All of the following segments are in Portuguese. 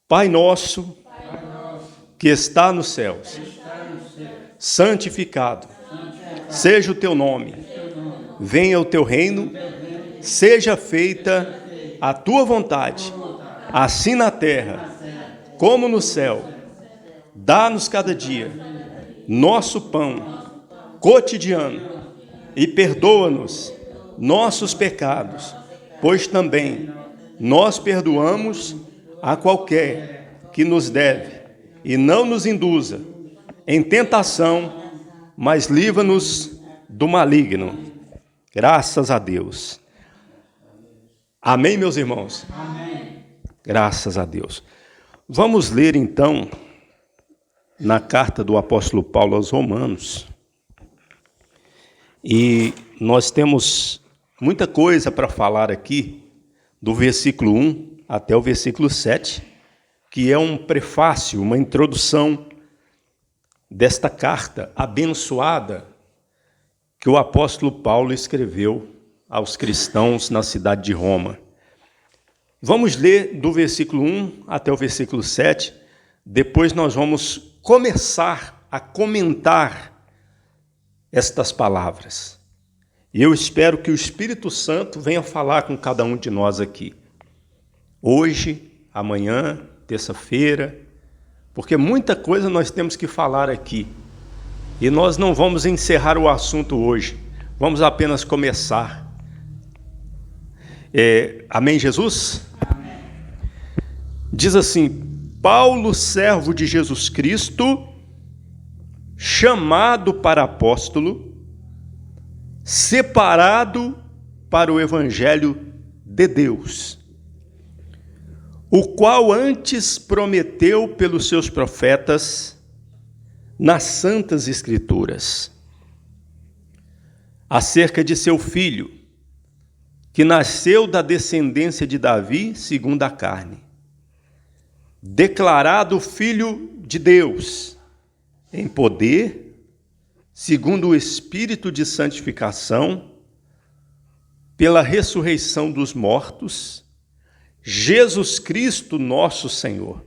Pai nosso, que está nos céus, santificado seja o teu nome. Venha o teu reino, seja feita a tua vontade, assim na terra como no céu. Dá-nos cada dia nosso pão cotidiano e perdoa-nos nossos pecados, pois também nós perdoamos a qualquer que nos deve, e não nos induza em tentação, mas livra-nos do maligno. Graças a Deus. Amém, meus irmãos? Amém. Graças a Deus. Vamos ler então na carta do apóstolo Paulo aos Romanos. E nós temos muita coisa para falar aqui, do versículo 1 até o versículo 7, que é um prefácio, uma introdução desta carta abençoada que o apóstolo Paulo escreveu aos cristãos na cidade de Roma. Vamos ler do versículo 1 até o versículo 7, depois nós vamos começar a comentar estas palavras. E eu espero que o Espírito Santo venha falar com cada um de nós aqui. Hoje, amanhã, terça-feira, porque muita coisa nós temos que falar aqui. E nós não vamos encerrar o assunto hoje, vamos apenas começar. Amém, Jesus? Amém. Diz assim: Paulo, servo de Jesus Cristo, chamado para apóstolo, separado para o evangelho de Deus, o qual antes prometeu pelos seus profetas nas santas escrituras, acerca de seu filho, que nasceu da descendência de Davi, segundo a carne, declarado filho de Deus, em poder, segundo o Espírito de santificação, pela ressurreição dos mortos, Jesus Cristo nosso Senhor,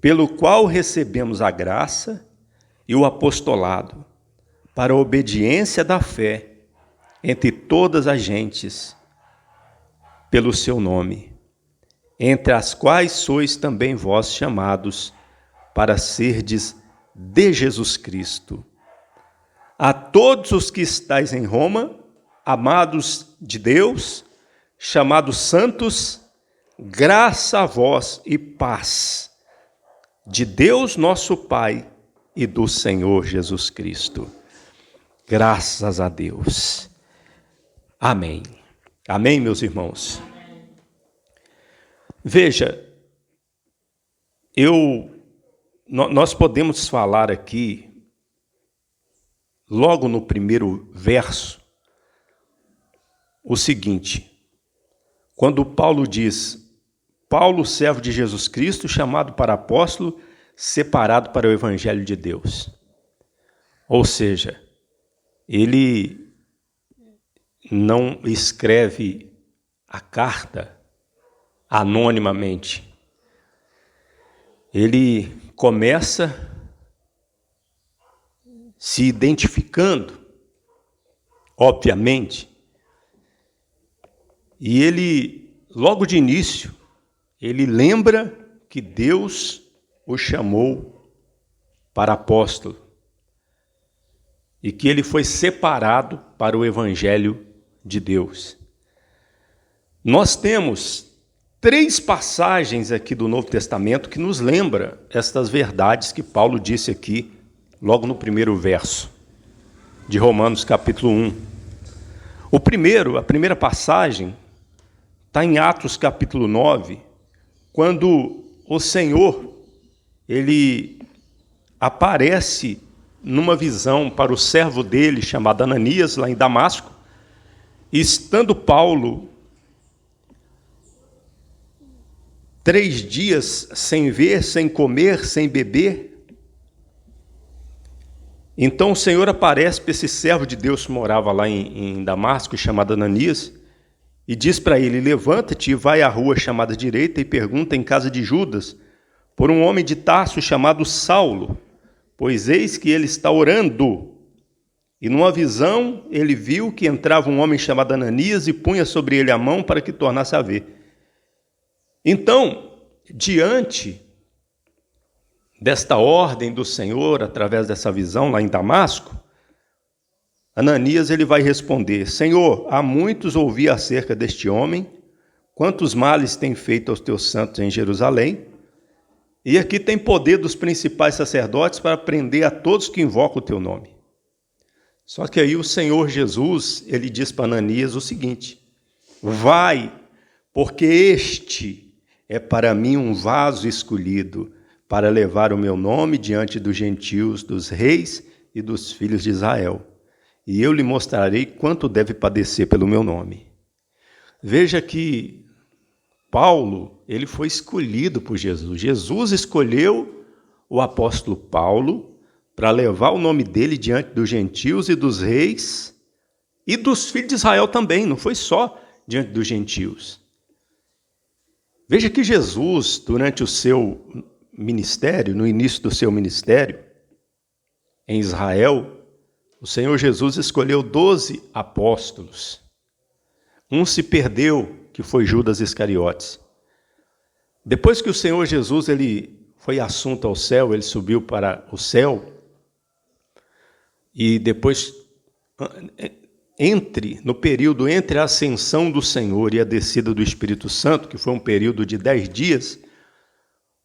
pelo qual recebemos a graça e o apostolado, para a obediência da fé entre todas as gentes, pelo seu nome, entre as quais sois também vós chamados, para serdes de Jesus Cristo. A todos os que estáis em Roma, amados de Deus, chamados santos, graça a vós e paz, de Deus nosso Pai e do Senhor Jesus Cristo. Graças a Deus. Amém. Amém, meus irmãos? Amém. Veja, nós podemos falar aqui, logo no primeiro verso, o seguinte: quando Paulo diz, Paulo, servo de Jesus Cristo, chamado para apóstolo, separado para o evangelho de Deus. Ou seja, ele não escreve a carta anonimamente. Ele começa se identificando, obviamente, e ele, logo de início, ele lembra que Deus o chamou para apóstolo e que ele foi separado para o evangelho de Deus. Nós temos 3 passagens aqui do Novo Testamento que nos lembra estas verdades que Paulo disse aqui, logo no primeiro verso de Romanos capítulo 1. A primeira passagem está em Atos capítulo 9, quando o Senhor, ele aparece numa visão para o servo dele, chamado Ananias, lá em Damasco, e estando Paulo 3 dias sem ver, sem comer, sem beber, então o Senhor aparece para esse servo de Deus que morava lá em Damasco, chamado Ananias, e diz para ele: levanta-te e vai à rua chamada direita e pergunta em casa de Judas por um homem de Tarso chamado Saulo, pois eis que ele está orando. E numa visão ele viu que entrava um homem chamado Ananias e punha sobre ele a mão para que tornasse a ver. Então, diante desta ordem do Senhor, através dessa visão lá em Damasco, Ananias ele vai responder: Senhor, há muitos ouvi acerca deste homem, quantos males tem feito aos teus santos em Jerusalém, e aqui tem poder dos principais sacerdotes para prender a todos que invocam o teu nome. Só que aí o Senhor Jesus, ele diz para Ananias o seguinte: vai, porque este é para mim um vaso escolhido para levar o meu nome diante dos gentios, dos reis e dos filhos de Israel. E eu lhe mostrarei quanto deve padecer pelo meu nome. Veja que Paulo, ele foi escolhido por Jesus. Jesus escolheu o apóstolo Paulo para levar o nome dele diante dos gentios e dos reis e dos filhos de Israel também, não foi só diante dos gentios. Veja que Jesus, durante o seu ministério, no início do seu ministério, em Israel, o Senhor Jesus escolheu 12 apóstolos. Um se perdeu, que foi Judas Iscariotes. Depois que o Senhor Jesus ele foi assunto ao céu, ele subiu para o céu, e depois, no período entre a ascensão do Senhor e a descida do Espírito Santo, que foi um período de 10 dias,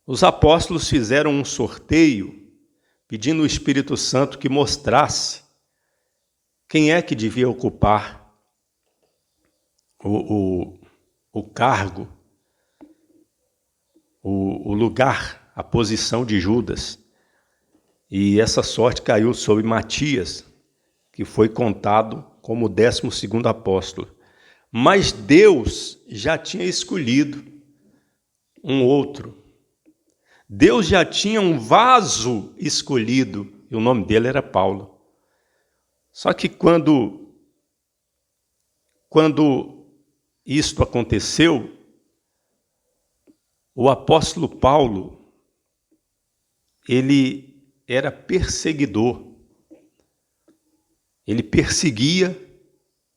os apóstolos fizeram um sorteio, pedindo ao Espírito Santo que mostrasse quem é que devia ocupar o cargo, o lugar, a posição de Judas. E essa sorte caiu sobre Matias, que foi contado como o 12º apóstolo. Mas Deus já tinha escolhido um outro. Deus já tinha um vaso escolhido, e o nome dele era Paulo. Só que quando isto aconteceu, o apóstolo Paulo, ele era perseguidor. Ele perseguia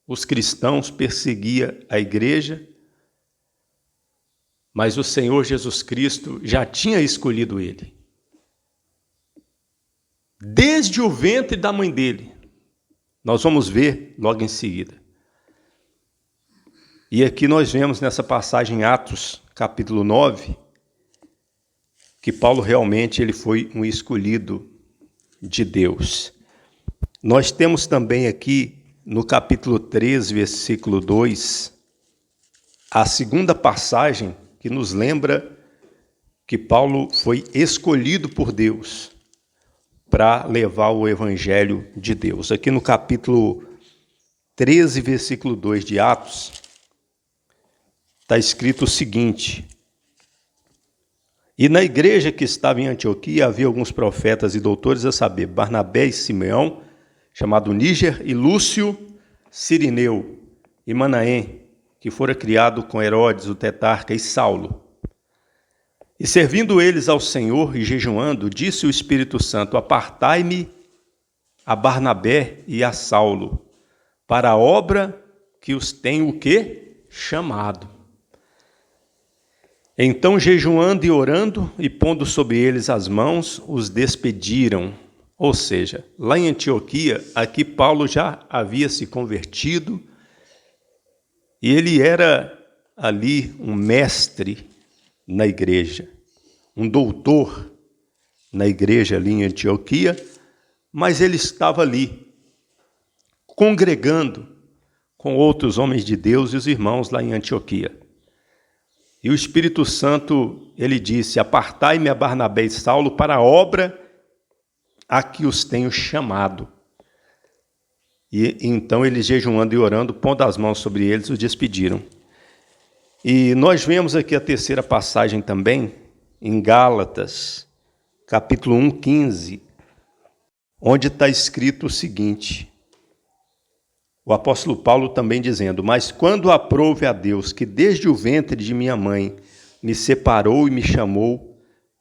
os cristãos, perseguia a igreja, mas o Senhor Jesus Cristo já tinha escolhido ele. Desde o ventre da mãe dele. Nós vamos ver logo em seguida. E aqui nós vemos nessa passagem em Atos, capítulo 9, que Paulo realmente ele foi um escolhido de Deus. Nós temos também aqui no capítulo 13, versículo 2, a segunda passagem que nos lembra que Paulo foi escolhido por Deus para levar o evangelho de Deus. Aqui no capítulo 13, versículo 2 de Atos, está escrito o seguinte: e na igreja que estava em Antioquia havia alguns profetas e doutores, a saber, Barnabé e Simeão, chamado Níger, e Lúcio, Cirineu, e Manaém, que fora criado com Herodes, o tetrarca, e Saulo. E servindo eles ao Senhor e jejuando, disse o Espírito Santo: apartai-me a Barnabé e a Saulo, para a obra que os tenho o quê? Chamado. Então, jejuando e orando, e pondo sobre eles as mãos, os despediram. Ou seja, lá em Antioquia, aqui Paulo já havia se convertido, e ele era ali um mestre na igreja, um doutor na igreja ali em Antioquia, mas ele estava ali, congregando com outros homens de Deus e os irmãos lá em Antioquia. E o Espírito Santo, ele disse: apartai-me a Barnabé e Saulo para a obra a que os tenho chamado. E então eles, jejuando e orando, pondo as mãos sobre eles, os despediram. E nós vemos aqui a terceira passagem também, em Gálatas, capítulo 1, 15, onde está escrito o seguinte: O apóstolo Paulo também dizendo: mas quando aprouve a Deus, que desde o ventre de minha mãe me separou e me chamou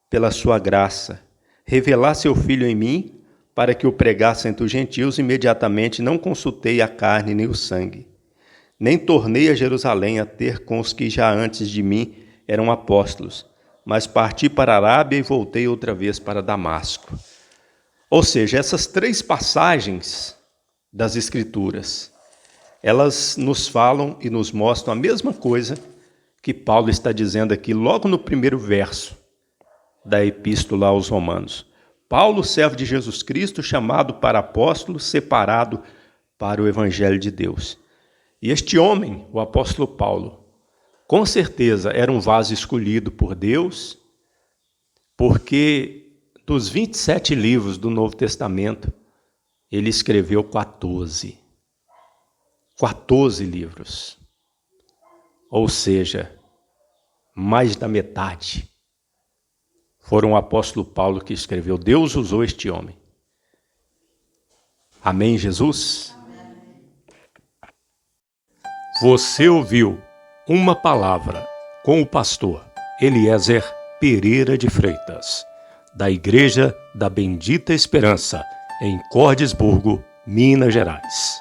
pela sua graça, revelar seu Filho em mim, para que o pregasse entre os gentios, imediatamente não consultei a carne nem o sangue, nem tornei a Jerusalém a ter com os que já antes de mim eram apóstolos, mas parti para a Arábia e voltei outra vez para Damasco. Ou seja, essas 3 passagens das Escrituras, elas nos falam e nos mostram a mesma coisa que Paulo está dizendo aqui logo no primeiro verso da Epístola aos Romanos. Paulo, servo de Jesus Cristo, chamado para apóstolo, separado para o Evangelho de Deus. E este homem, o apóstolo Paulo, com certeza era um vaso escolhido por Deus, porque dos 27 livros do Novo Testamento, ele escreveu 14. 14 livros. Ou seja, mais da metade foram o apóstolo Paulo que escreveu. Deus usou este homem. Amém, Jesus? Amém. Você ouviu uma palavra com o pastor Eliezer Pereira de Freitas, da Igreja da Bendita Esperança, em Cordisburgo, Minas Gerais.